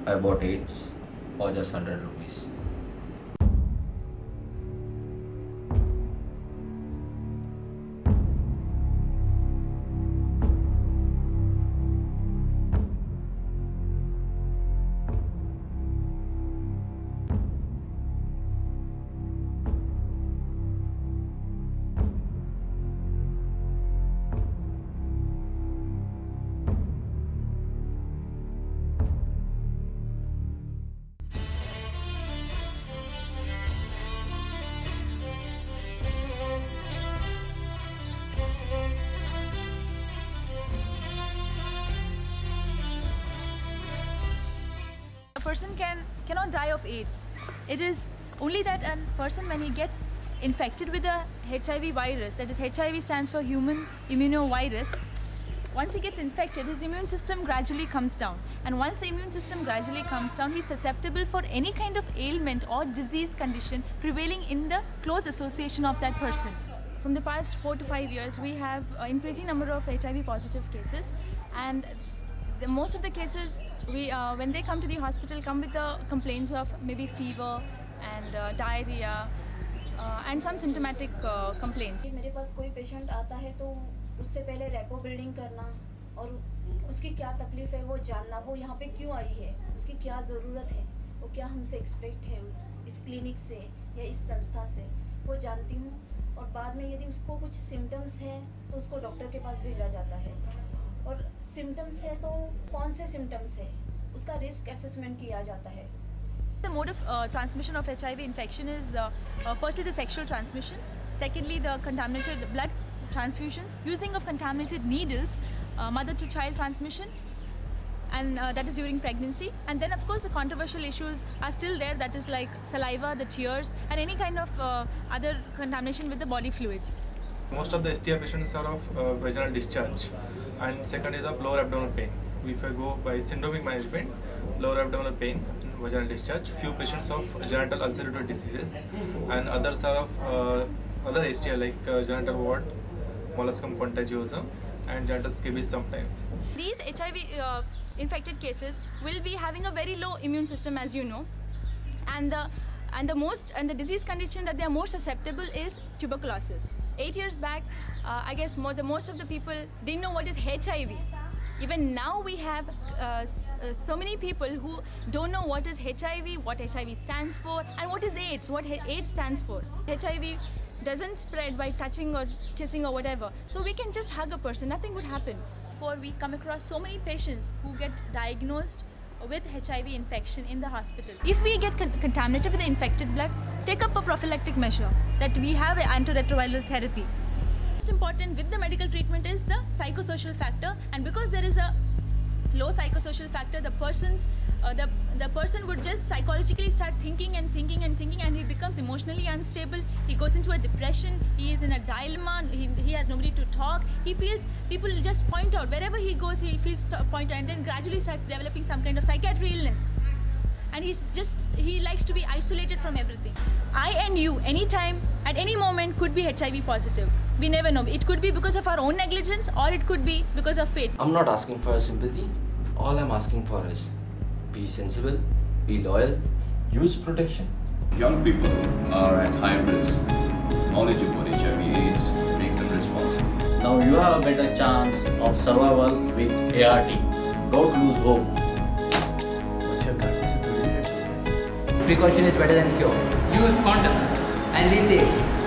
I bought AIDS for just 100 rupees. A person cannot die of AIDS. It is only that a person, when he gets infected with a HIV virus, that is HIV stands for human immunovirus, once he gets infected, his immune system gradually comes down. And once the immune system gradually comes down, he's susceptible for any kind of ailment or disease condition prevailing in the close association of that person. From the past 4 to 5 years, we have an increasing number of HIV positive cases, and most of the cases, when they come to the hospital, come with the complaints of maybe fever and diarrhea and some symptomatic complaints. मेरे पास कोई patient आता है तो उससे पहले rapport building करना और उसकी क्या तकलीफ है वो जानना, वो यहाँ पे क्यों आई है, उसकी क्या ज़रूरत है, वो क्या हमसे एक्सपेक्ट है इस क्लिनिक से या इस संस्था से, वो जानती हूँ। और बाद में यदि उसको कुछ सिम्टम्स है तो उसको डॉक्टर के पास भेजा जाता है, और सिम्टम्स है तो कौन से सिम्टम्स है उसका रिस्क असेसमेंट किया जाता है। The mode of transmission of HIV infection is firstly the sexual transmission, secondly the contaminated blood transfusions, using of contaminated needles, mother to child transmission, and that is during pregnancy. And then of course the controversial issues are still there, that is like saliva, the tears, and any kind of other contamination with the body fluids. Most of the STI patients are of vaginal discharge, and second is of lower abdominal pain. If I go by syndromic management, lower abdominal pain, vaginal discharge, few patients of genital ulcerative diseases, and others are of other STI like genital wart, molluscum contagiosum, and genital scabies sometimes. These HIV infected cases will be having a very low immune system, as you know, and the disease condition that they are more susceptible is tuberculosis. 8 years back, I guess most of the people didn't know what is HIV. Even now we have so many people who don't know what is HIV, what HIV stands for, and what is AIDS, what AIDS stands for. HIV doesn't spread by touching or kissing or whatever. So we can just hug a person, nothing would happen. For we come across so many patients who get diagnosed with HIV infection in the hospital. If we get contaminated with the infected blood, take up a prophylactic measure, that we have an antiretroviral therapy. Most important with the medical treatment is the psychosocial factor, and because there is a low psychosocial factor, the person would just psychologically start thinking and thinking and thinking, and he becomes emotionally unstable. He goes into a depression. He is in a dilemma. He has nobody to talk. He feels people just point out wherever he goes. He feels point out, and then gradually starts developing some kind of psychiatric illness. And he likes to be isolated from everything. I and you, anytime, at any moment, could be HIV positive. We never know. It could be because of our own negligence, or it could be because of fate. I'm not asking for your sympathy. All I'm asking for is be sensible, be loyal, use protection. Young people are at high risk. Knowledge about HIV/AIDS makes them responsible. Now you have a better chance of survival with ART. Don't lose hope. Precaution is better than cure. Use condoms and be safe.